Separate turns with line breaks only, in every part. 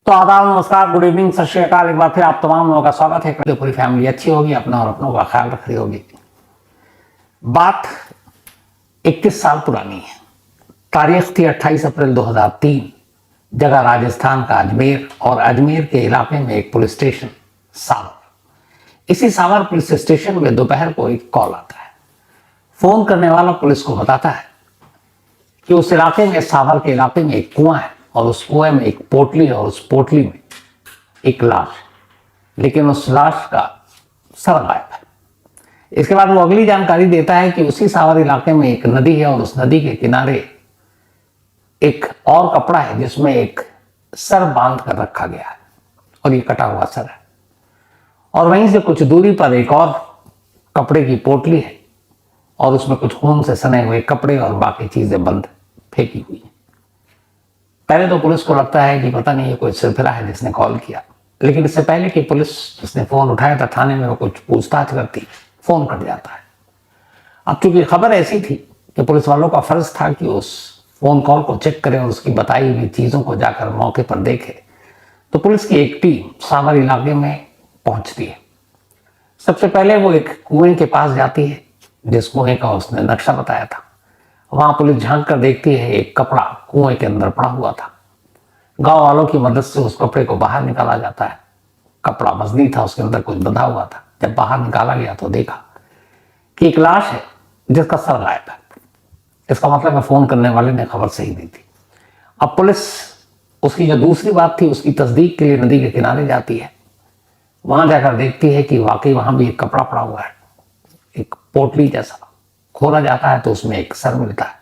तो आदाब, नमस्कार, गुड इवनिंग, सत श्री अकाल। एक बार फिर आप तमाम लोगों का स्वागत है। पूरी फैमिली अच्छी होगी, अपना और अपनों का ख्याल रख रही होगी। बात 21 साल पुरानी है। तारीख थी 28 अप्रैल 2003। जगह राजस्थान का अजमेर और अजमेर के इलाके में एक पुलिस स्टेशन सावर। इसी सावर पुलिस स्टेशन में दोपहर को एक कॉल आता है। फोन करने वाला पुलिस को बताता है कि उस इलाके में, सावर के इलाके में एक कुआं है और उस कुएं में एक पोटली है और उस पोटली में एक लाश, लेकिन उस लाश का सर गायब है। इसके बाद वो अगली जानकारी देता है कि उसी सावर इलाके में एक नदी है और उस नदी के किनारे एक और कपड़ा है जिसमें एक सर बांध कर रखा गया है और ये कटा हुआ सर है। और वहीं से कुछ दूरी पर एक और कपड़े की पोटली है और उसमें कुछ खून से सने हुए कपड़े और बाकी चीजें बंद फेंकी हुई है। पहले तो पुलिस को लगता है कि पता नहीं ये कोई सिरफिरा है जिसने कॉल किया, लेकिन इससे पहले कि पुलिस जिसने फोन उठाया था थाने में वो कुछ पूछताछ करती, फोन कट जाता है। अब चूंकि खबर ऐसी थी कि पुलिस वालों का फर्ज था कि उस फोन कॉल को चेक करें और उसकी बताई हुई चीजों को जाकर मौके पर देखे, तो पुलिस की एक टीम सावर इलाके में पहुंचती है। सबसे पहले वो एक कुएं के पास जाती है जिस कुएं का उसने नक्शा बताया था। वहां पुलिस झांक कर देखती है, एक कपड़ा कुएं के अंदर पड़ा हुआ था। गांव वालों की मदद से उस कपड़े को बाहर निकाला जाता है। कपड़ा मजनी था, उसके अंदर कुछ बंधा हुआ था। जब बाहर निकाला गया तो देखा कि एक लाश है जिसका सर गायब है। इसका मतलब है फोन करने वाले ने खबर सही दी थी। अब पुलिस उसकी जो दूसरी बात थी उसकी तस्दीक के लिए नदी के किनारे जाती है। वहां जाकर देखती है कि वाकई वहां भी एक कपड़ा पड़ा हुआ है, एक पोटली जैसा। खोला जाता है तो उसमें एक सर मिलता है,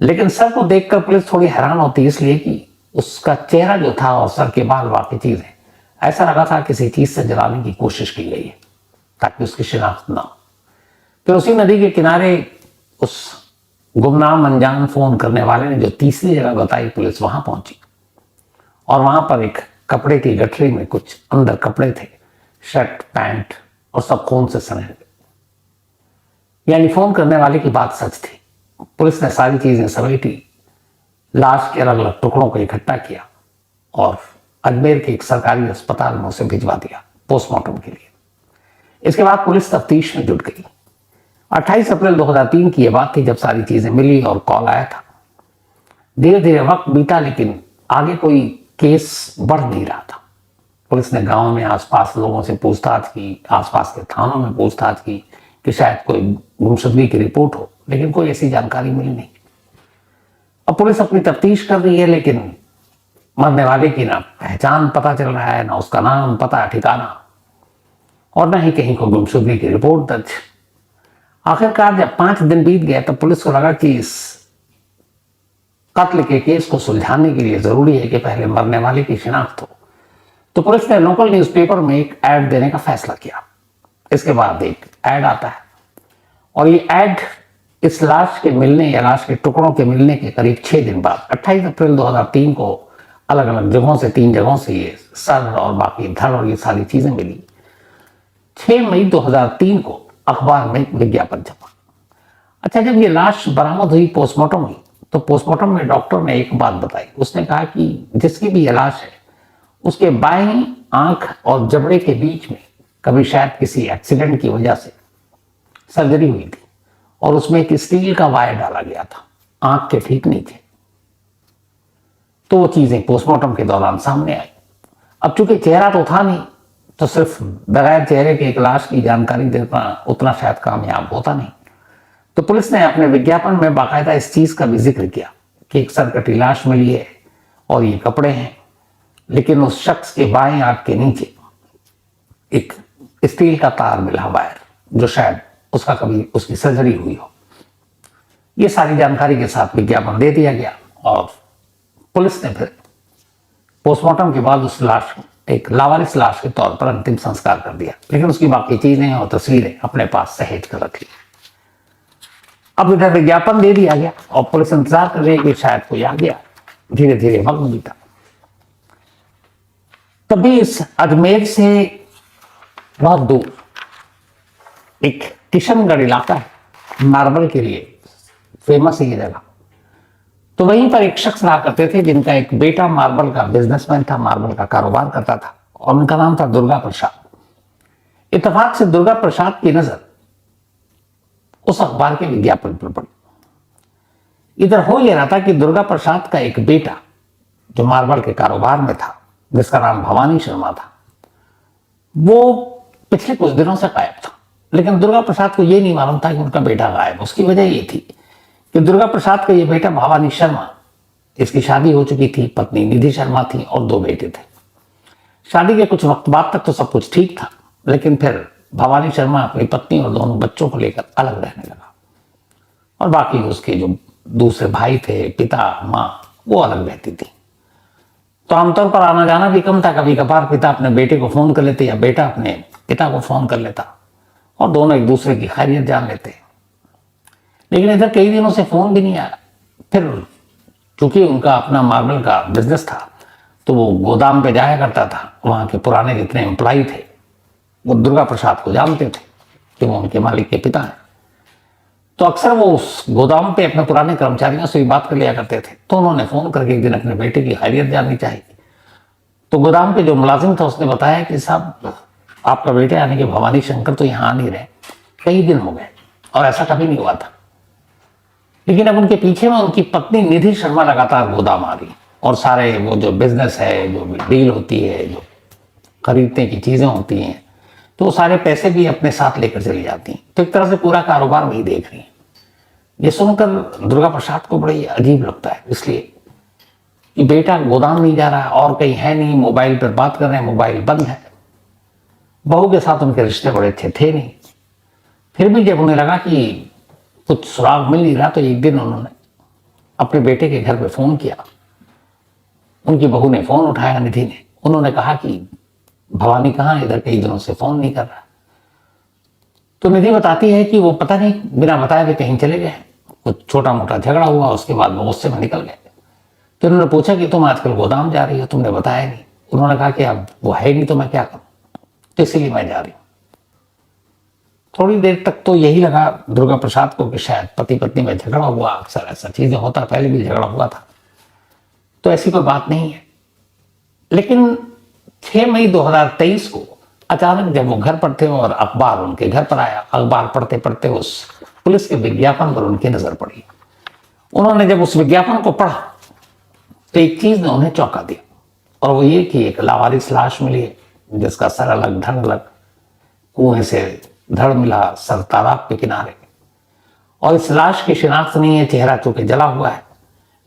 लेकिन सर को देखकर पुलिस थोड़ी हैरान होती है, इसलिए कि उसका चेहरा जो था और सर के बाल बाकी चीजें, ऐसा लगा था किसी चीज से जलाने की कोशिश की गई है ताकि उसकी शिनाख्त ना हो। फिर उसी नदी के किनारे उस गुमनाम अनजान फोन करने वाले ने जो तीसरी जगह बताई, पुलिस वहां पहुंची और वहां पर एक कपड़े की गठरी में कुछ अंदर कपड़े थे, शर्ट, पैंट, और सब खून से सने हुए। यानी फोन करने वाले की बात सच थी। पुलिस ने सारी चीजें समेटी, लाश के अलग अलग टुकड़ों को इकट्ठा किया और अजमेर के एक सरकारी अस्पताल में उसे भिजवा दिया पोस्टमार्टम के लिए। इसके बाद पुलिस तफ्तीश में जुट गई। 28 अप्रैल 2003 की यह बात थी जब सारी चीजें मिली और कॉल आया था। धीरे धीरे वक्त बीता, लेकिन आगे कोई केस बढ़ नहीं रहा था। पुलिस ने गांव में आसपास लोगों से पूछताछ की, आसपास के थानों में पूछताछ की कि शायद कोई गुमशुदगी की रिपोर्ट हो, लेकिन कोई ऐसी जानकारी मिली नहीं। अब पुलिस अपनी तफ्तीश कर रही है, लेकिन मरने वाले की ना पहचान पता चल रहा है, ना उसका नाम पता ठिकाना, और ना ही कहीं को गुमशुदगी की रिपोर्ट दर्ज। आखिरकार जब 5 दिन बीत गए तब पुलिस को लगा कि इस कत्ल के केस को सुलझाने के लिए जरूरी है कि पहले मरने वाले की शिनाख्त हो। तो पुलिस ने लोकल न्यूज़पेपर में एक ऐड देने का फैसला किया। इसके बाद एक ऐड आता है और ये ऐड इस लाश के मिलने या लाश के टुकड़ों के मिलने के करीब 6 दिन बाद 28 अप्रैल 2003 को अलग अलग जगहों से, 3 जगहों से ये सर और बाकी धड़ और ये सारी चीजें मिली। 6 मई 2003 को अखबार में विज्ञापन छपा। अच्छा, जब ये लाश बरामद हुई, पोस्टमार्टम हुई, तो पोस्टमार्टम में डॉक्टर ने एक बात बताई। उसने कहा कि जिसकी भी ये लाश है उसके बाईं आंख और जबड़े के बीच में कभी शायद किसी एक्सीडेंट की वजह से सर्जरी हुई थी और उसमें एक स्टील का वायर डाला गया था आंख के ठीक नीचे। तो वो चीजें पोस्टमार्टम के दौरान सामने आई। अब चूंकि चेहरा तो था नहीं, तो सिर्फ बगैर चेहरे के एक लाश की जानकारी देना उतना शायद कामयाब होता नहीं। तो पुलिस ने अपने विज्ञापन में बाकायदा इस चीज का भी जिक्र किया कि एक सरकटी लाश मिली है और ये कपड़े हैं, लेकिन उस शख्स के बाएं आंख के नीचे एक स्टील का तार मिला, वायर, जो शायद उसका कभी उसकी सर्जरी हुई हो। ये सारी जानकारी के साथ विज्ञापन दे दिया गया और पुलिस ने फिर पोस्टमार्टम के बाद उस लाश को एक लावारिस लाश के तौर पर अंतिम संस्कार कर दिया, लेकिन उसकी बाकी चीजें और तस्वीरें अपने पास सहेज कर रख ली। अब इधर विज्ञापन दे दिया गया और पुलिस इंतजार कर रही है कि शायद कोई आ गया। धीरे धीरे वक्त बीता। तभी इस अजमेर से बहुत दूर एक किशनगढ़ इलाका है, मार्बल के लिए फेमस है ये जगह। तो वहीं पर एक शख्स रहा करते थे जिनका एक बेटा मार्बल का बिजनेसमैन था, मार्बल का कारोबार करता था, और उनका नाम था दुर्गा प्रसाद। इत्तेफाक से दुर्गा प्रसाद की नजर उस अखबार के विज्ञापन पर पड़ी। इधर हो यह रहा था कि दुर्गा प्रसाद का एक बेटा जो मार्बल के कारोबार में था, जिसका नाम भवानी शर्मा था, वो पिछले कुछ दिनों से गायब था। लेकिन दुर्गा प्रसाद को यह नहीं मालूम था कि उनका बेटा गायब। उसकी वजह यह थी कि दुर्गा प्रसाद का ये बेटा भवानी शर्मा, इसकी शादी हो चुकी थी, पत्नी निधि शर्मा थी और 2 बेटे थे। शादी के कुछ वक्त बाद तक तो सब कुछ ठीक था, लेकिन फिर भवानी शर्मा अपनी पत्नी और दोनों बच्चों को लेकर अलग रहने लगा, और बाकी उसके जो दूसरे भाई थे, पिता माँ, वो अलग रहती थी। तो आमतौर पर आना जाना भी कम था। कभी कभार पिता अपने बेटे को फोन कर लेते या बेटा अपने पिता को फोन कर लेता, और दोनों एक दूसरे की खैरियत जान लेते। लेकिन इधर कई दिनों से फोन भी नहीं आया। फिर चूंकि उनका अपना मार्बल का बिजनेस था, तो वो गोदाम पे जाया करता था। वहां के पुराने जितने एम्प्लॉय थे वो दुर्गा प्रसाद को जानते थे कि वो उनके मालिक के पिता हैं। तो अक्सर वो उस गोदाम पे अपने पुराने कर्मचारियों से भी बात कर लिया करते थे। तो उन्होंने फोन करके एक दिन अपने बेटे की खैरियत जाननी चाहिए। तो गोदाम पे जो मुलाजिम था उसने बताया कि साहब, आपका बेटा यानी कि भवानी शंकर तो यहाँ आ नहीं रहे, कई दिन हो गए और ऐसा कभी नहीं हुआ था। लेकिन अब उनके पीछे में उनकी पत्नी निधि शर्मा लगातार गोदाम आ रही, और सारे वो जो बिजनेस है, जो डील होती है, जो खरीदने की चीजें होती हैं, तो वो सारे पैसे भी अपने साथ लेकर चली जाती हैं। तो एक तरह से पूरा कारोबार वही देख रही हैं। ये सुनकर दुर्गा प्रसाद को बड़ा अजीब लगता है, इसलिए कि बेटा गोदाम नहीं जा रहा और कहीं है नहीं, मोबाइल पर बात कर रहे हैं, मोबाइल बंद है। बहू के साथ उनके रिश्ते बड़े अच्छे थे नहीं। फिर भी जब उन्हें लगा कि कुछ सुराग मिल नहीं रहा, तो एक दिन उन्होंने अपने बेटे के घर पे फोन किया। उनकी बहू ने फोन उठाया, निधि ने। उन्होंने कहा कि भवानी कहाँ है, इधर कई दिनों से फोन नहीं कर रहा। तो निधि बताती है कि वो पता नहीं, बिना बताए भी कहीं चले गए, कुछ छोटा मोटा झगड़ा हुआ, उसके बाद वो गुस्से में निकल गए। तो उन्होंने पूछा कि तुम आजकल गोदाम जा रही हो, तुमने बताया नहीं। उन्होंने कहा कि अब वो है नहीं तो मैं क्या करूं, तो इसीलिए मैं जा रही हूं। थोड़ी देर तक तो यही लगा दुर्गा प्रसाद को कि शायद पति पत्नी में झगड़ा हुआ। अक्सर ऐसा चीजें होता, पहले भी झगड़ा हुआ था, तो ऐसी कोई बात नहीं है। लेकिन 6 मई 2023 को अचानक जब वो घर पर थे और अखबार उनके घर पर आया, अखबार पढ़ते पढ़ते उस पुलिस के विज्ञापन पर उनकी नजर पड़ी। उन्होंने जब उस विज्ञापन को पढ़ा तो एक चीज ने उन्हें चौंका दिया, और वो ये कि एक लावारिस लाश मिली है, जिसका सर अलग धड़ अलग, कुएं से धड़ मिला, सर तालाब के किनारे। और इस लाश की शिनाख्त नहीं है, चेहरा चूंकि जला हुआ है,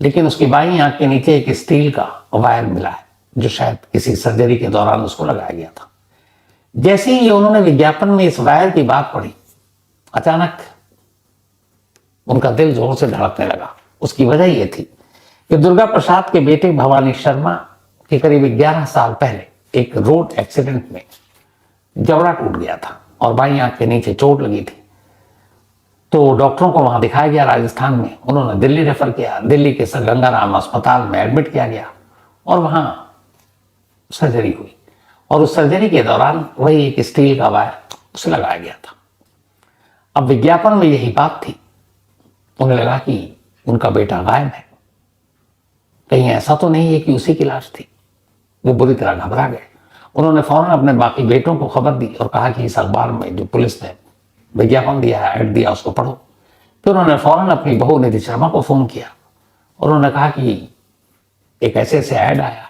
लेकिन उसकी बाईं आंख के नीचे एक स्टील का वायर मिला है, जो शायद किसी सर्जरी के दौरान उसको लगाया गया था। जैसे ही उन्होंने विज्ञापन में इस वायर की बात पढ़ी, अचानक उनका दिल जोर से धड़कने लगा। उसकी वजह यह थी कि दुर्गा प्रसाद के बेटे भवानी शर्मा के करीब 11 साल पहले एक रोड एक्सीडेंट में जबड़ा टूट गया था और बाईं आंख के नीचे चोट लगी थी। तो डॉक्टरों को वहां दिखाया गया राजस्थान में। उन्होंने दिल्ली रेफर किया, दिल्ली के सर गंगाराम अस्पताल में एडमिट किया गया और वहां सर्जरी हुई। और उस सर्जरी के दौरान वही एक स्टील का वायर उसे लगाया गया था। अब विज्ञापन में यही बात थी। उन्हें लगा कि उनका बेटा गायब है, कहीं ऐसा तो नहीं है कि उसी की लाश थी। वो बुरी तरह घबरा गए। उन्होंने फौरन अपने बाकी बेटों को खबर दी और कहा कि इस अखबार में जो पुलिस ने विज्ञापन दिया है, ऐड दिया, उसको पढ़ो। फिर उन्होंने फौरन अपनी बहू निधि शर्मा को फोन किया और उन्होंने कहा कि एक ऐसे ऐसे ऐड आया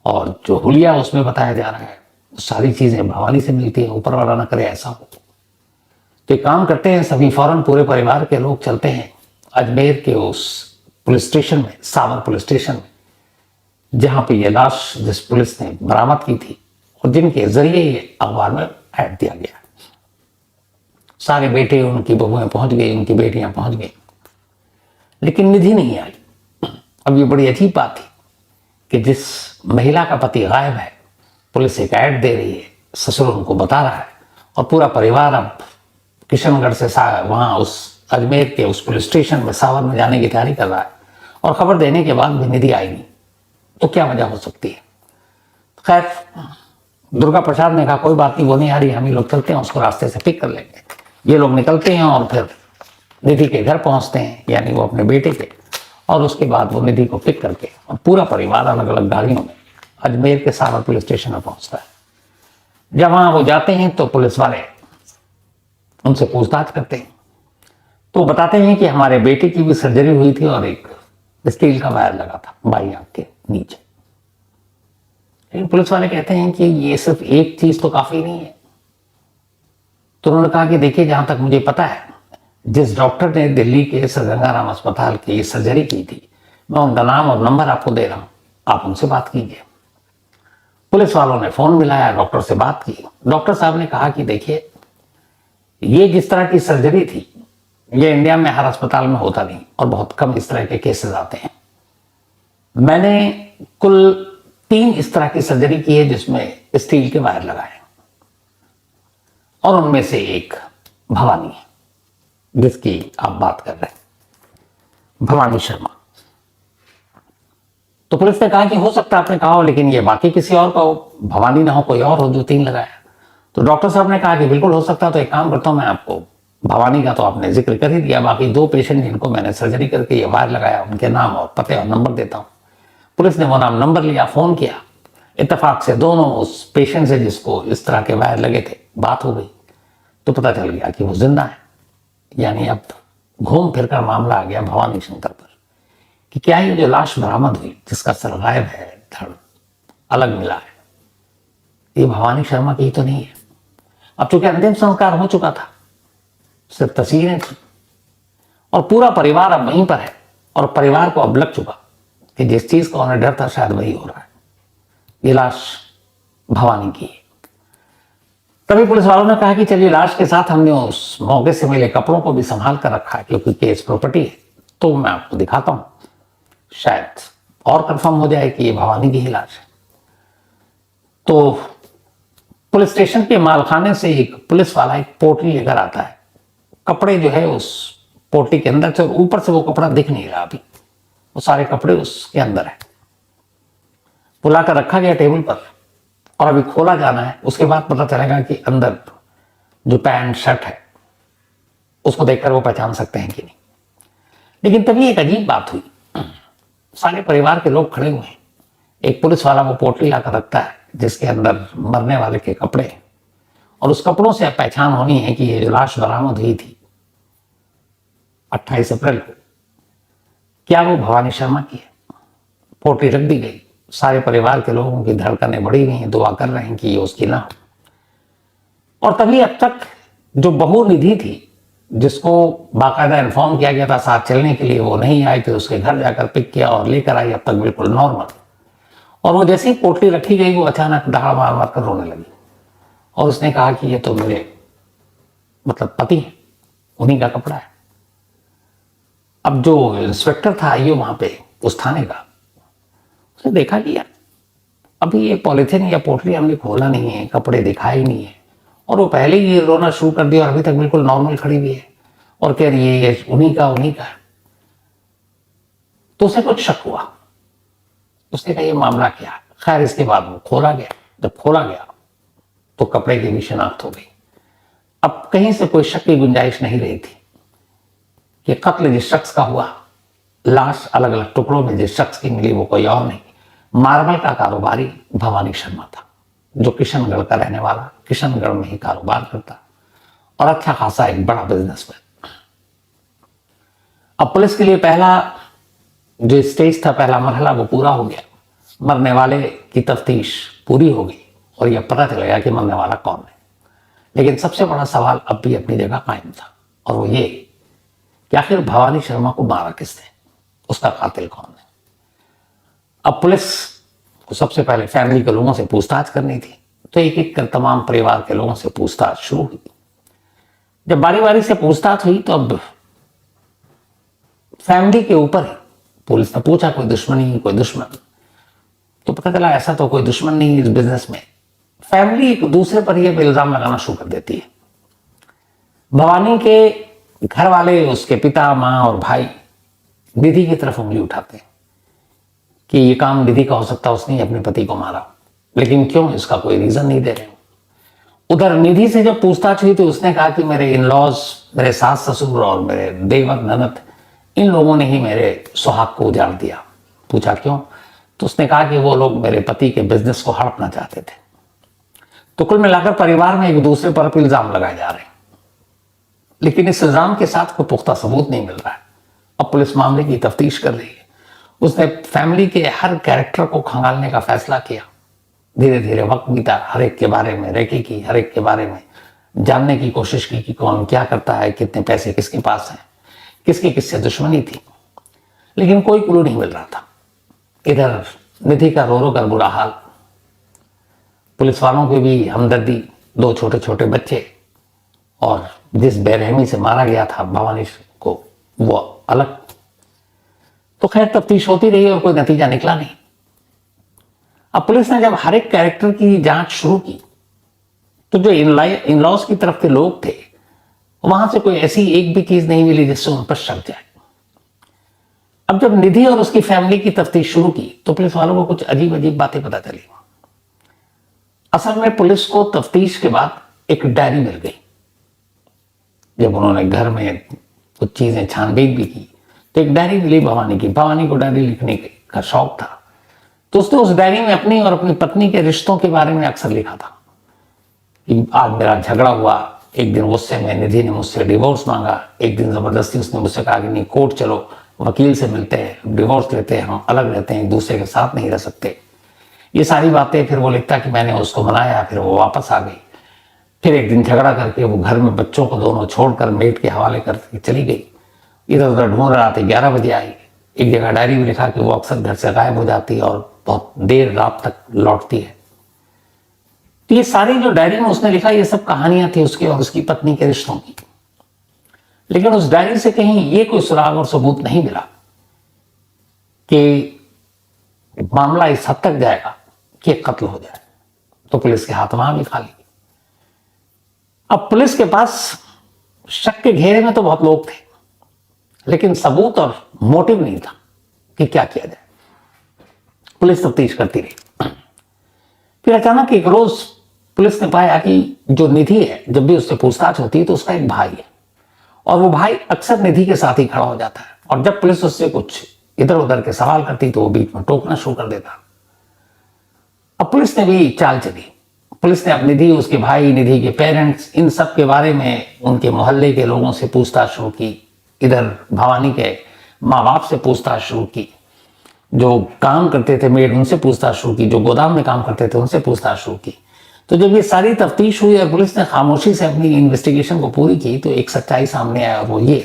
और जो हुलिया उसमें बताया जा रहा है, सारी चीजें भवानी से मिलती है, ऊपर वाला ना करे ऐसा हो। तो काम करते हैं, सभी फौरन पूरे परिवार के लोग चलते हैं अजमेर के उस पुलिस स्टेशन में, सावर पुलिस स्टेशन में, जहां पे ये लाश जिस पुलिस ने बरामद की थी और जिनके जरिए ये अखबार में ऐड दिया गया। सारे बेटे, उनकी बहुएं पहुंच गई, उनकी बेटियां पहुंच गई, लेकिन निधि नहीं आई। अब ये बड़ी अजीब बात थी कि जिस महिला का पति गायब है, पुलिस एक ऐड दे रही है, ससुर उनको बता रहा है और पूरा परिवार अब किशनगढ़ से वहां उस अजमेर के उस पुलिस स्टेशन में सावर में जाने की तैयारी कर रहा है और खबर देने के बाद भी निधि आई नहीं। तो क्या वजह हो सकती है? खैर, दुर्गा प्रसाद ने कहा कोई बात नहीं, वो नहीं आ रही, हम ही लोग चलते हैं, उसको रास्ते से पिक कर लेंगे। ये लोग निकलते हैं और फिर निधि के घर पहुंचते हैं, यानी वो अपने बेटे के, और उसके बाद वो निधि को पिक करके और पूरा परिवार अलग अलग गाड़ियों में अजमेर के सारा पुलिस स्टेशन में पहुंचता है। जब वहां वो जाते हैं तो पुलिस वाले उनसे पूछताछ करते हैं, तो बताते हैं कि हमारे बेटे की भी सर्जरी हुई थी और एक स्टील का वायर लगा था बाई आंख के नीचे। लेकिन पुलिस वाले कहते हैं कि ये सिर्फ एक चीज तो काफी नहीं है। तो उन्होंने कहा कि देखिए, जहां तक मुझे पता है, जिस डॉक्टर ने दिल्ली के सर गंगाराम अस्पताल की ये सर्जरी की थी, मैं उनका नाम और नंबर आपको दे रहा हूं, आप उनसे बात कीजिए। पुलिस वालों ने फोन मिलाया, डॉक्टर से बात की। डॉक्टर साहब ने कहा कि देखिए, ये जिस तरह की सर्जरी थी, ये इंडिया में हर अस्पताल में होता नहीं और बहुत कम इस तरह के केसेस आते हैं। मैंने कुल 3 इस तरह की सर्जरी की है जिसमें स्टील के वायर लगाए, और उनमें से एक भवानी है जिसकी आप बात कर रहे हैं, भवानी शर्मा। तो पुलिस ने कहा कि हो सकता है आपने कहा हो, लेकिन ये बाकी किसी और का हो, भवानी ना हो, कोई और हो जो 3 लगाया। तो डॉक्टर साहब ने कहा कि बिल्कुल हो सकता है, तो एक काम करता हूं, मैं आपको भवानी का तो आपने जिक्र कर ही दिया, बाकी 2 पेशेंट जिनको मैंने सर्जरी करके ये वायर लगाया, उनके नाम और पते और नंबर देता हूं। पुलिस ने वो नाम नंबर लिया, फोन किया। इत्तेफाक से दोनों उस पेशेंट से जिसको इस तरह के वायर लगे थे बात हो गई, तो पता चल गया कि वो जिंदा है। यानी अब घूम फिर कर मामला आ गया भवानी शंकर पर कि क्या ये जो लाश बरामद हुई, जिसका सर गायब है, धड़ अलग मिला है, ये भवानी शर्मा की ही तो नहीं है। अब चूंकि अंतिम संस्कार हो चुका था, सिर्फ तस्वीरें थी और पूरा परिवार अब वहीं पर है, और परिवार को अब लग चुका कि जिस चीज का उन्हें डर था शायद वही हो रहा है, ये लाश भवानी की है। तभी पुलिस वालों ने कहा कि चलिए, लाश के साथ हमने उस मौके से मिले कपड़ों को भी संभाल कर रखा है, क्योंकि केस प्रॉपर्टी है, तो मैं आपको दिखाता हूं, शायद और कंफर्म हो जाए कि ये भवानी की ही लाश है। तो पुलिस स्टेशन के मालखाने से एक पुलिस वाला एक पोटली लेकर आता है। कपड़े जो है उस पोटली के अंदर से, ऊपर से वो कपड़ा दिख नहीं रहा अभी, वो सारे कपड़े उसके अंदर है। बुलाकर रखा गया टेबल पर, और अभी खोला जाना है। उसके बाद पता चलेगा कि अंदर जो पैंट शर्ट है उसको देखकर वो पहचान सकते हैं कि नहीं। लेकिन तभी एक अजीब बात हुई, सारे परिवार के लोग खड़े हुए हैं, एक पुलिस वाला वो पोटली लाकर रखता है जिसके अंदर मरने वाले के कपड़े, और उस कपड़ों से अब पहचान होनी है कि ये जो लाश बरामद हुई थी 28 अप्रैल को, क्या वो भवानी शर्मा की है। पोटली रख दी गई, सारे परिवार के लोगों की धड़कनें बढ़ी हुई हैं, दुआ कर रहे हैं कि ये उसकी ना हो। और तभी अब तक जो बहू निधि थी, जिसको बाकायदा इन्फॉर्म किया गया था साथ चलने के लिए, वो नहीं आई थी, उसके घर जाकर पिक किया और लेकर आई, अब तक बिल्कुल नॉर्मल। और वो जैसे ही पोटली रखी गई, वो अचानक दहाड़ मार मार कर रोने लगी, और उसने कहा कि ये तो मेरे मतलब पति है, उन्हीं का कपड़ा है। अब जो इंस्पेक्टर था आईओ वहां पे उस थाने का, उसने देखा कि यार अभी ये पॉलिथीन या पोटली हमने खोला नहीं है, कपड़े दिखाए ही नहीं है, और वो पहले ही रोना शुरू कर दिया और अभी तक बिल्कुल नॉर्मल खड़ी हुई है, और कह रही है ये उन्हीं का। तो उसे कुछ शक हुआ, उसने कहा ये मामला क्या है। खैर, इसके बाद वो खोला गया। जब खोला गया तो कपड़े की भी शिनाख्त हो गई। अब कहीं से कोई शक की गुंजाइश नहीं रही थी कि कत्ल जिस शख्स का हुआ, लाश अलग अलग टुकड़ों में जिस शख्स की मिली, वो कोई और नहीं, मार्बल का कारोबारी भवानी शर्मा था, जो किशनगढ़ का रहने वाला, किशनगढ़ में ही कारोबार करता और अच्छा खासा एक बड़ा बिजनेसमैन। अब पुलिस के लिए पहला जो स्टेज था, पहला मरहला, वो पूरा हो गया। मरने वाले की तफ्तीश पूरी हो गई और यह पता चल गया कि मरने वाला कौन है। लेकिन सबसे बड़ा सवाल अब भी अपनी जगह कायम था, और वो ये कि आखिर भवानी शर्मा को मारा किसने, उसका कातिल कौन है। अब पुलिस को सबसे पहले फैमिली के लोगों से पूछताछ करनी थी, तो एक एक कर तमाम परिवार के लोगों से पूछताछ शुरू हुई। जब बारी बारी से पूछताछ हुई तो अब फैमिली के ऊपर ही पुलिस ने पूछा, कोई दुश्मनी, कोई दुश्मन। तो पता चला ऐसा तो कोई दुश्मन नहीं इस बिजनेस में। फैमिली एक दूसरे पर यह इल्जाम लगाना शुरू कर देती है। भवानी के घर वाले, उसके पिता, माँ और भाई निधि की तरफ उंगली उठाते हैं कि ये काम निधि का हो सकता है, उसने अपने पति को मारा, लेकिन क्यों, इसका कोई रीजन नहीं दे रहे। उधर निधि से जब पूछताछ हुई तो उसने कहा कि मेरे इन लॉज, मेरे सास ससुर और मेरे देवर ननद, इन लोगों ने ही मेरे सुहाग को उजाड़ दिया। पूछा क्यों? तो उसने कहा कि वो लोग मेरे पति के बिजनेस को हड़पना चाहते थे। तो कुल मिलाकर परिवार में एक दूसरे पर इल्जाम लगाए जा रहे हैं, लेकिन इस इल्जाम के साथ कोई पुख्ता सबूत नहीं मिल रहा है। अब पुलिस मामले की तफ्तीश कर रही है। उसने फैमिली के हर कैरेक्टर को खंगालने का फैसला किया। धीरे धीरे वक्त बीता, हर एक के बारे में रेकी की, हर एक के बारे में जानने की कोशिश की कि कौन क्या करता है, कितने पैसे किसके पास हैं, किसकी किससे दुश्मनी थी, लेकिन कोई क्लू नहीं मिल रहा था। इधर निधि का रो रो कर बुरा हाल, पुलिस वालों की भी हमदर्दी, 2 छोटे छोटे बच्चे, और जिस बेरहमी से मारा गया था भवानी को वो अलग। तो खैर तफ्तीश होती रही और कोई नतीजा निकला नहीं। अब पुलिस ने जब हर एक कैरेक्टर की जांच शुरू की तो जो इन-लॉज की तरफ के लोग थे वहां से कोई ऐसी एक भी चीज नहीं मिली जिससे उन पर शक जाए। अब जब निधि और उसकी फैमिली की तफ्तीश शुरू की तो पुलिस वालों को कुछ अजीब अजीब बातें पता चली। असल में पुलिस को तफ्तीश के बाद एक डायरी मिल गई। जब उन्होंने घर में कुछ चीजें छानबीन भी की तो एक डायरी मिली भवानी की। भवानी को डायरी लिखने का शौक था, तो उसने उस डायरी में अपनी और अपनी पत्नी के रिश्तों के बारे में अक्सर लिखा था कि आज मेरा झगड़ा हुआ, एक दिन गुस्से में निधि ने मुझसे डिवोर्स मांगा, एक दिन जबरदस्ती उसने मुझसे कहा कि नहीं कोर्ट चलो, वकील से मिलते हैं, डिवोर्स लेते हैं, हम अलग रहते हैं, एक दूसरे के साथ नहीं रह सकते। ये सारी बातें फिर वो लिखता कि मैंने उसको मनाया, फिर वो वापस आ गई। फिर एक दिन झगड़ा करके वो घर में बच्चों को दोनों छोड़कर मेड के हवाले करके चली गई। इधर उधर ढूंढ रहा था, 11 बजे आई। एक जगह डायरी में लिखा कि वो अक्सर घर से गायब हो जाती है और बहुत देर रात तक लौटती है। तो ये सारी जो डायरी में उसने लिखा ये सब कहानियां थी उसकी और उसकी पत्नी के रिश्तों की। लेकिन उस डायरी से कहीं ये कोई सुराग और सबूत नहीं मिला कि मामला इस हद तक जाएगा कि कत्ल हो जाए। तो पुलिस के हाथ वहां भी खाली। अब पुलिस के पास शक के घेरे में तो बहुत लोग थे, लेकिन सबूत और मोटिव नहीं था कि क्या किया जाए। पुलिस तफ्तीश करती रही। फिर अचानक एक रोज पुलिस ने पाया कि जो निधि है, जब भी उससे पूछताछ होती है तो उसका एक भाई है और वो भाई अक्सर निधि के साथ ही खड़ा हो जाता है, और जब पुलिस उससे कुछ इधर उधर के सवाल करती तो वो बीच में टोकना शुरू कर देता। अब पुलिस ने भी चाल चली। पुलिस ने अब निधि, उसके भाई, निधि के पेरेंट्स, इन सब के बारे में उनके मोहल्ले के लोगों से पूछताछ शुरू की। इधर भवानी के माँ बाप से पूछताछ शुरू की, जो काम करते थे मेड उनसे पूछताछ शुरू की, जो गोदाम में काम करते थे उनसे पूछताछ शुरू की। तो जब ये सारी तफ्तीश हुई और पुलिस ने खामोशी से अपनी इन्वेस्टिगेशन को पूरी की तो एक सच्चाई सामने आया, और वो ये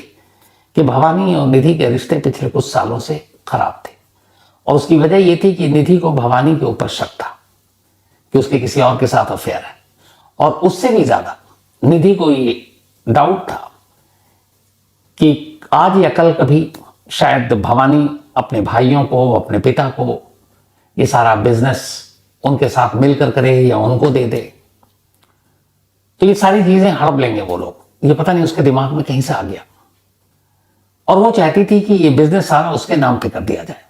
कि भवानी और निधि के रिश्ते पिछले कुछ सालों से खराब थे। और उसकी वजह ये थी कि निधि को भवानी के ऊपर शक था कि उसके किसी और के साथ अफेयर है, और उससे भी ज्यादा निधि को ये डाउट था कि आज या कल कभी शायद भवानी अपने भाइयों को, अपने पिता को ये सारा बिजनेस उनके साथ मिलकर करे या उनको दे दे। तो ये सारी चीजें हड़प लेंगे वो लोग। ये पता नहीं उसके दिमाग में कहीं से आ गया, और वो चाहती थी कि ये बिजनेस सारा उसके नाम पे कर दिया जाए।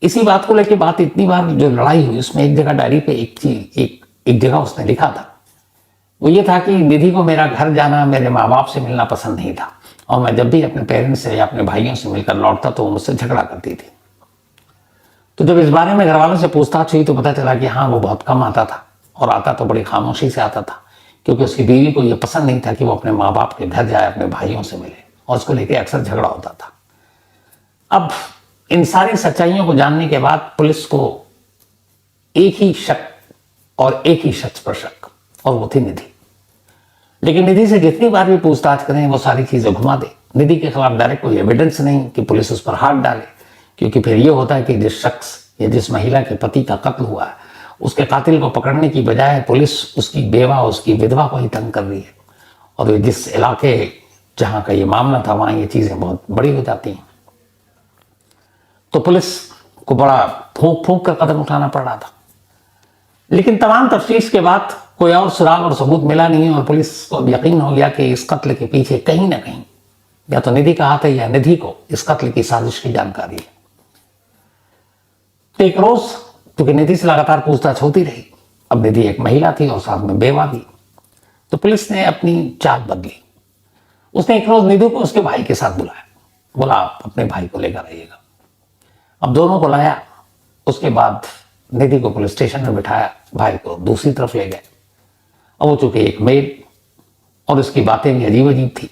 इसी बात को लेकर बात इतनी बार जो लड़ाई हुई, उसमें एक जगह डायरी पे एक जगह उसने लिखा था, वो ये था कि निधि को मेरा घर जाना, मेरे माँ बाप से मिलना पसंद नहीं था, और मैं जब भी अपने पेरेंट्स से या अपने भाइयों से मिलकर लौटता तो वो मुझसे झगड़ा करती थी। तो जब इस बारे में घर वालों से पूछताछ हुई तो पता चला कि हाँ, वो बहुत कम आता था, और आता तो बड़ी खामोशी से आता था, क्योंकि उसकी बीवी को यह पसंद नहीं था कि वो अपने माँ बाप के घर जाए, अपने भाइयों से मिले, और उसको लेकर अक्सर झगड़ा होता था। अब इन सारी सच्चाइयों को जानने के बाद पुलिस को एक ही शक और एक ही शख्स पर शक, और वो थी निधि। लेकिन निधि से जितनी बार भी पूछताछ करें वो सारी चीजें घुमा दे। निधि के खिलाफ डायरेक्ट कोई एविडेंस नहीं कि पुलिस उस पर हाथ डाले, क्योंकि फिर ये होता है कि जिस शख्स या जिस महिला के पति का कत्ल हुआ है उसके कातिल को पकड़ने की बजाय पुलिस उसकी बेवा, उसकी विधवा को ही तंग कर रही है, और जिस इलाके जहां का ये मामला था वहां ये चीजें बहुत बड़ी हो जाती हैं। तो पुलिस को बड़ा फूंक फूंक कर कदम उठाना पड़ रहा था। लेकिन तमाम तफ्तीश के बाद कोई और सुराग और सबूत मिला नहीं, और पुलिस को अब यकीन हो गया कि इस कत्ल के पीछे कहीं ना कहीं या तो निधि का हाथ है या निधि को इस कत्ल की साजिश की जानकारी है। तो एक रोज, क्योंकि निधि से लगातार पूछताछ होती रही, अब निधि एक महिला थी और साथ में बेवा भी, तो पुलिस ने अपनी चाल बदली। उसने एक रोज निधि को उसके भाई के साथ बुलाया बोला आप अपने भाई को लेकर आइएगा। अब दोनों को लाया, उसके बाद निधि को पुलिस स्टेशन में बिठाया, भाई को दूसरी तरफ ले गए। अब वो चूंकि एक मेल और उसकी बातें भी अजीब अजीब थी।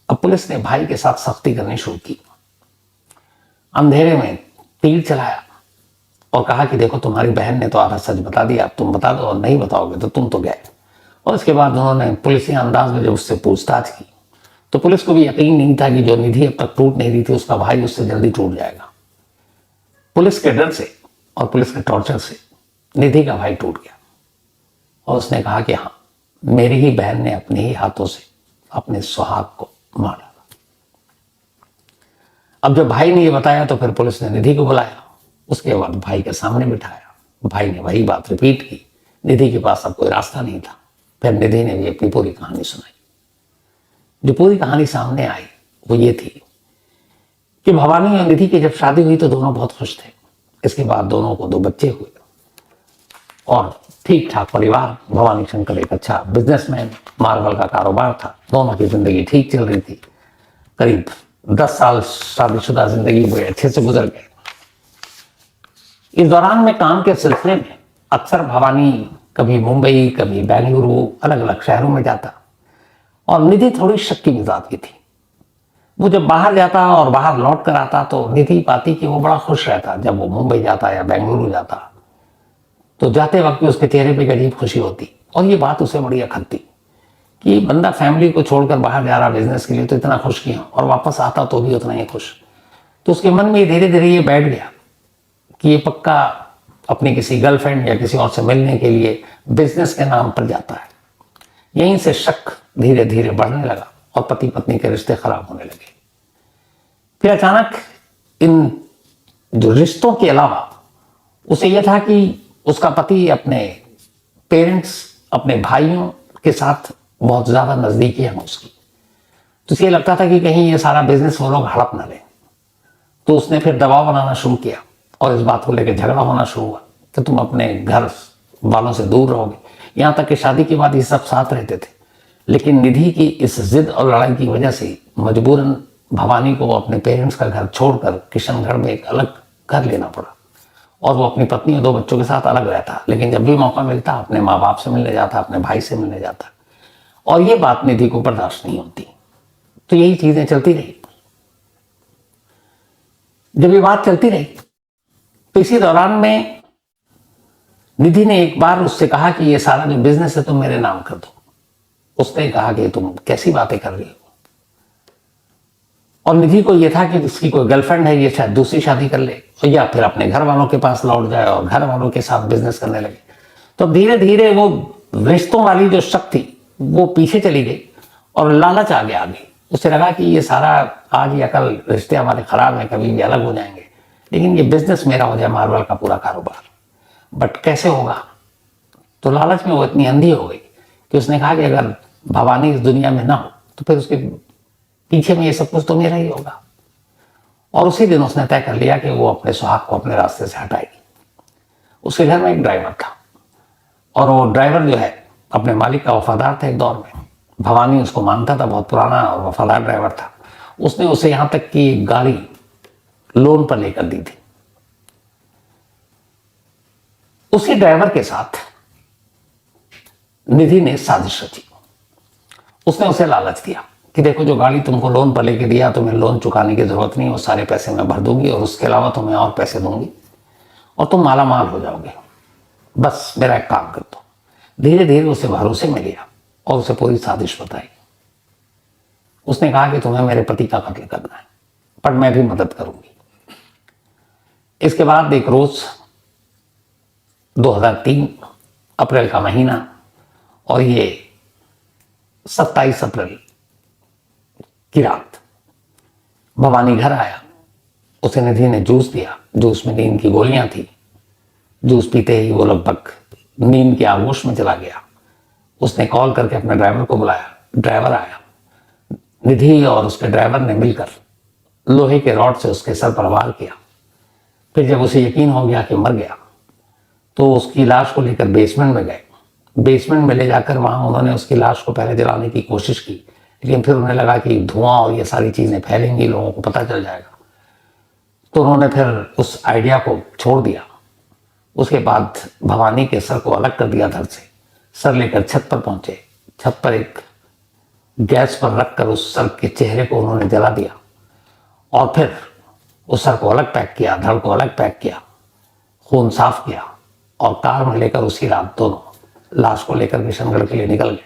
अब पुलिस ने भाई के साथ सख्ती करनी शुरू की, अंधेरे में तीर चलाया और कहा कि देखो तुम्हारी बहन ने तो आधा सच बता दिया, अब तुम बता दो, और नहीं बताओगे तो तुम तो गए। और उसके बाद उन्होंने पुलिसी अंदाज में जब उससे पूछताछ की तो पुलिस को भी यकीन नहीं था कि जो निधि अब तक टूट नहीं रही थी उसका भाई उससे जल्दी टूट जाएगा। पुलिस के डर से और पुलिस के टॉर्चर से निधि का भाई टूट गया और उसने कहा कि हाँ, मेरी ही बहन ने अपने ही हाथों से अपने सुहाग को मार डाला। अब जब भाई ने ये बताया तो फिर पुलिस ने निधि को बुलाया, उसके बाद भाई के सामने बिठाया। भाई ने वही बात रिपीट की। निधि के पास अब कोई रास्ता नहीं था। फिर निधि ने भी अपनी पूरी कहानी सुनाई। जो पूरी कहानी सामने आई वो ये थी कि भवानी और निधि की जब शादी हुई तो दोनों बहुत खुश थे। इसके बाद दोनों को 2 बच्चे हुए और ठीक ठाक परिवार। भवानी शंकर एक अच्छा बिजनेसमैन, मार्बल का कारोबार था, दोनों की जिंदगी ठीक चल रही थी। करीब 10 साल शादीशुदा जिंदगी बड़े अच्छे से गुजर गए। इस दौरान में काम के सिलसिले में अक्सर भवानी कभी मुंबई कभी बेंगलुरु अलग अलग शहरों में जाता और निधि थोड़ी शक्की मिजाज की थी। वो जब बाहर जाता और बाहर लौट कर आता तो निधि पाती कि वो बड़ा खुश रहता। जब वो मुंबई जाता या बेंगलुरु जाता तो जाते वक्त भी उसके चेहरे पे अजीब खुशी होती और ये बात उसे बड़ी अखरती कि बंदा फैमिली को छोड़कर बाहर जा रहा बिजनेस के लिए तो इतना खुश क्यों, और वापस आता तो भी उतना ही खुश। तो उसके मन में धीरे धीरे ये बैठ गया कि ये पक्का अपनी किसी गर्लफ्रेंड या किसी और से मिलने के लिए बिजनेस के नाम पर जाता है। यहीं से शक धीरे धीरे बढ़ने लगा और पति पत्नी के रिश्ते खराब होने लगे। फिर अचानक इन जो रिश्तों के अलावा उसे यह था कि उसका पति अपने पेरेंट्स, अपने भाइयों के साथ बहुत ज्यादा नजदीकी है उसकी। तो उसे लगता था कि कहीं ये सारा बिजनेस वो लोग हड़प ना लें। तो उसने फिर दबाव बनाना शुरू किया और इस बात को लेकर झगड़ा होना शुरू हुआ कि तुम अपने घर वालों से दूर रहोगे। यहाँ तक कि शादी के बाद ये सब साथ रहते थे, लेकिन निधि की इस जिद और लड़ाई की वजह से मजबूरन भवानी को अपने पेरेंट्स का घर छोड़कर किशनगढ़ में एक अलग घर लेना पड़ा और वो अपनी पत्नी और 2 बच्चों के साथ अलग रहता। लेकिन जब भी मौका मिलता अपने माँ बाप से मिलने जाता, अपने भाई से मिलने जाता और ये बात निधि को बर्दाश्त नहीं होती। तो यही चीजें चलती रही। जब ये बात चलती रही तो इसी दौरान में निधि ने एक बार उससे कहा कि ये सारा जो बिजनेस है तुम मेरे नाम कर दो। उसने कहा कि तुम कैसी बातें कर रही हो, और निधि को यह था कि इसकी कोई गर्लफ्रेंड है, ये शायद दूसरी शादी कर ले या फिर अपने घर वालों के पास लौट जाए और घर वालों के साथ बिजनेस करने लगे। तो धीरे धीरे वो रिश्तों वाली जो शक थी वो पीछे चली गई और लालच आगे आ गई। उसे लगा कि ये सारा आज या कल रिश्ते हमारे खराब हैं, कभी भी अलग हो जाएंगे, लेकिन ये बिजनेस मेरा हो जाए, मार्बल का पूरा कारोबार। बट कैसे होगा? तो लालच में वो इतनी अंधी हो गई कि उसने कहा कि अगर भवानी इस दुनिया में ना हो तो फिर उसके पीछे में ये सब कुछ तो मेरा ही होगा। और उसी दिन उसने तय कर लिया कि वो अपने सुहाग को अपने रास्ते से हटाएगी। उसके घर में एक ड्राइवर था और वो ड्राइवर जो है अपने मालिक का वफादार था। एक दौर में भवानी उसको मानता था, बहुत पुराना और वफादार ड्राइवर था। उसने उसे यहां तक कि गाड़ी लोन पर लेकर दी थी। उसी ड्राइवर के साथ निधि ने साजिश रची। उसने उसे लालच दिया कि देखो जो गाड़ी तुमको लोन पर लेके दिया, तुम्हें लोन चुकाने की जरूरत नहीं, वो सारे पैसे मैं भर दूंगी और उसके अलावा तुम्हें और पैसे दूंगी और तुम माला माल हो जाओगे, बस मेरा एक काम कर दो। धीरे धीरे उसे भरोसे में लिया और उसे पूरी साजिश बताई। उसने कहा कि तुम्हें मेरे पति का कत्ल करना है, पर मैं भी मदद करूंगी। इसके बाद एक रोज 2003 अप्रैल का महीना और ये 27 अप्रैल की रात भवानी घर आया। उसे निधि ने जूस दिया। जूस में नींद की गोलियां थी। जूस पीते ही वो लगभग नींद के आगोश में चला गया। उसने कॉल करके अपने ड्राइवर को बुलाया। ड्राइवर आया। निधि और उसके ड्राइवर ने मिलकर लोहे के रॉड से उसके सर पर वार किया। फिर जब उसे यकीन हो गया कि मर गया तो उसकी लाश को लेकर बेसमेंट में गए। बेसमेंट में ले जाकर वहां उन्होंने उसकी लाश को पहले जलाने की कोशिश की, लेकिन फिर उन्हें लगा कि धुआं और ये सारी चीज़ें फैलेंगी, लोगों को पता चल जाएगा, तो उन्होंने फिर उस आइडिया को छोड़ दिया। उसके बाद भवानी के सर को अलग कर दिया धड़ से, सर लेकर छत पर पहुंचे। छत पर एक गैस पर रखकर उस सर के चेहरे को उन्होंने जला दिया और फिर उस सर को अलग पैक किया, धड़ को अलग पैक किया, खून साफ किया और कार में लेकर उसी रात दोनों लाश को लेकर किशनगढ़ के लिए निकल गए।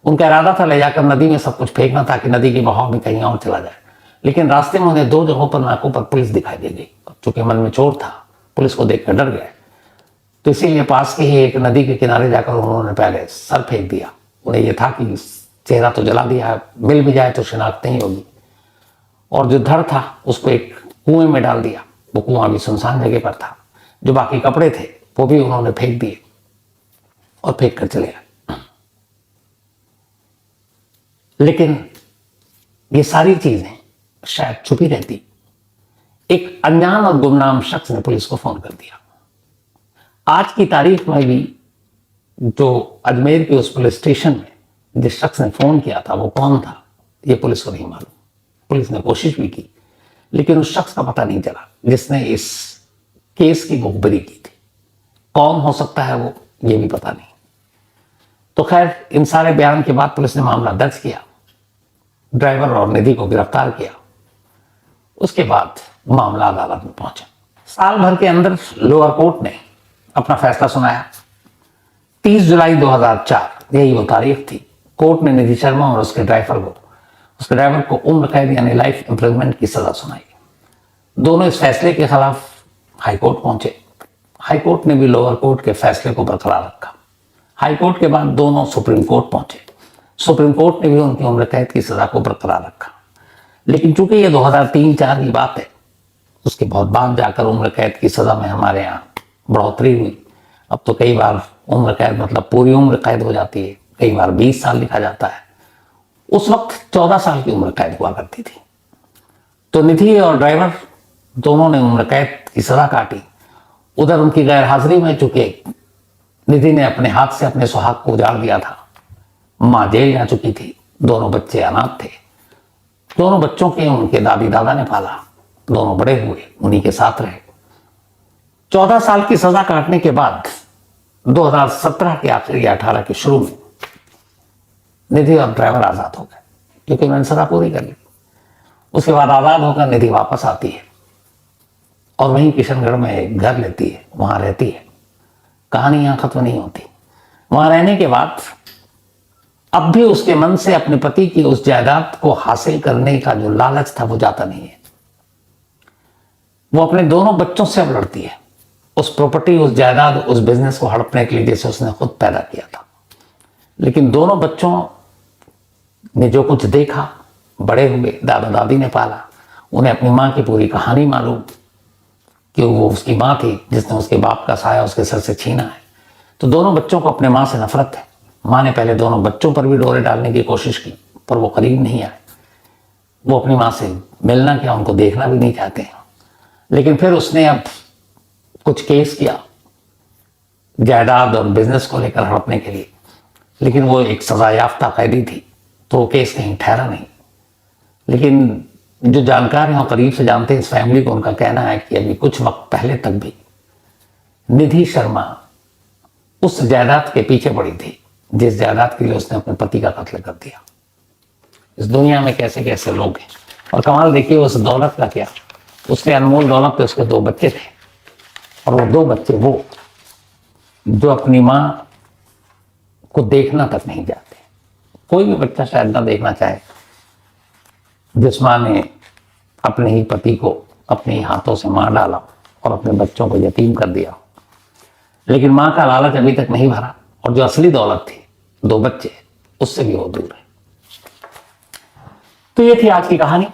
उनका इरादा था ले जाकर नदी में सब कुछ फेंकना ताकि नदी के बहाव में कहीं और चला जाए, लेकिन रास्ते में उन्हें 2 जगहों पर नाकों पर पुलिस दिखाई दे गई। चूंकि मन में चोर था, पुलिस को देखकर डर गए, तो इसीलिए पास के ही एक नदी के किनारे जाकर उन्होंने पहले सर फेंक दिया। उन्हें यह था कि चेहरा तो जला दिया है, मिल भी जाए तो शिनाख्त नहीं होगी, और जो धड़ था उसको एक कुएं में डाल दिया। वो कुआं भी सुनसान जगह पर था। जो बाकी कपड़े थे वो भी उन्होंने फेंक दिए और फेंक कर चले गए। लेकिन ये सारी चीजें शायद छुपी रहती। एक अनजान और गुमनाम शख्स ने पुलिस को फोन कर दिया। आज की तारीख में भी जो अजमेर के उस पुलिस स्टेशन में जिस शख्स ने फोन किया था वो कौन था ये पुलिस को नहीं मालूम। पुलिस ने कोशिश भी की, लेकिन उस शख्स का पता नहीं चला जिसने इस केस की मुखबिरी की थी। कौन हो सकता है वो, ये भी पता नहीं। तो खैर, इन सारे बयान के बाद पुलिस ने मामला दर्ज किया, ड्राइवर और निधि को गिरफ्तार किया। उसके बाद मामला अदालत में पहुंचा। साल भर के अंदर लोअर कोर्ट ने अपना फैसला सुनाया। 30 जुलाई 2004 यही वो तारीख थी। कोर्ट ने निधि शर्मा और उसके ड्राइवर को उम्र कैद यानी लाइफ इंप्रिजनमेंट की सजा सुनाई। दोनों इस फैसले के खिलाफ हाईकोर्ट पहुंचे। हाईकोर्ट ने भी लोअर कोर्ट के फैसले को बरकरार रखा। हाईकोर्ट के बाद दोनों सुप्रीम कोर्ट पहुंचे। सुप्रीम कोर्ट ने भी उनकी उम्र कैद की सजा को बरकरार रखा। लेकिन चूंकि ये 2003-04 की बात है, उसके बहुत बाद जाकर उम्र कैद की सजा में हमारे यहाँ बढ़ोतरी हुई। अब तो कई बार उम्र कैद मतलब पूरी उम्र कैद हो जाती है, कई बार 20 साल लिखा जाता है। उस वक्त 14 साल की उम्र कैद हुआ करती थी। तो निधि और ड्राइवर दोनों ने उम्र कैद की सजा काटी। उधर उनकी गैर हाजिरी में चूंकि निधि ने अपने हाथ से अपने सुहाग को उजाड़ दिया था, मां जेल जा चुकी थी, दोनों बच्चे अनाथ थे। दोनों बच्चों के उनके दादी दादा ने पाला, दोनों बड़े हुए, उन्हीं के साथ रहे। 14 साल की सजा काटने के बाद 2017 के आखिर या 18 के शुरू में निधि और ड्राइवर आजाद हो गए, क्योंकि उन्होंने सजा पूरी कर ली। उसके बाद आजाद होकर निधि वापस आती है और वहीं किशनगढ़ में एक घर लेती है, वहां रहती है। कहानी यहां खत्म नहीं होती। वहां रहने के बाद अब भी उसके मन से अपने पति की उस जायदाद को हासिल करने का जो लालच था वो जाता नहीं है। वो अपने दोनों बच्चों से अब लड़ती है। उस प्रॉपर्टी, उस जायदाद, उस बिजनेस को हड़पने के लिए जैसे उसने खुद पैदा किया था। लेकिन दोनों बच्चों ने जो कुछ देखा, बड़े हुए, दादा दादी ने पाला, उन्हें अपनी माँ की पूरी कहानी मालूम कि वो उसकी माँ थी जिसने उसके बाप का साया उसके सर से छीना है। तो दोनों बच्चों को अपने माँ से नफरत है। माँ ने पहले दोनों बच्चों पर भी डोरे डालने की कोशिश की, पर वो करीब नहीं आए। वो अपनी माँ से मिलना क्या, उनको देखना भी नहीं चाहते हैं। लेकिन फिर उसने अब कुछ केस किया जायदाद और बिजनेस को लेकर हड़पने के लिए, लेकिन वो एक सजा याफ्ता कैदी थी, तो वो केस कहीं ठहरा नहीं। लेकिन जो जानकार हैं और करीब से जानते हैं इस फैमिली को, उनका कहना है कि अभी कुछ वक्त पहले तक भी निधि शर्मा उस जायदाद के पीछे पड़ी थी जिस जायदाद के लिए उसने अपने पति का कत्ल कर दिया। इस दुनिया में कैसे कैसे लोग हैं। और कमाल देखिए उस दौलत का क्या, उसके अनमोल दौलत पे उसके 2 बच्चे थे, और वो 2 बच्चे वो जो अपनी माँ को देखना तक नहीं चाहते। कोई भी बच्चा शायद ना देखना चाहे जिस माँ ने अपने ही पति को अपने ही हाथों से मार डाला और अपने बच्चों को यतीम कर दिया। लेकिन माँ का लालच अभी तक नहीं भरा, और जो असली दौलत थी 2 बच्चे, उससे भी वो दूर है। तो ये थी आज की कहानी।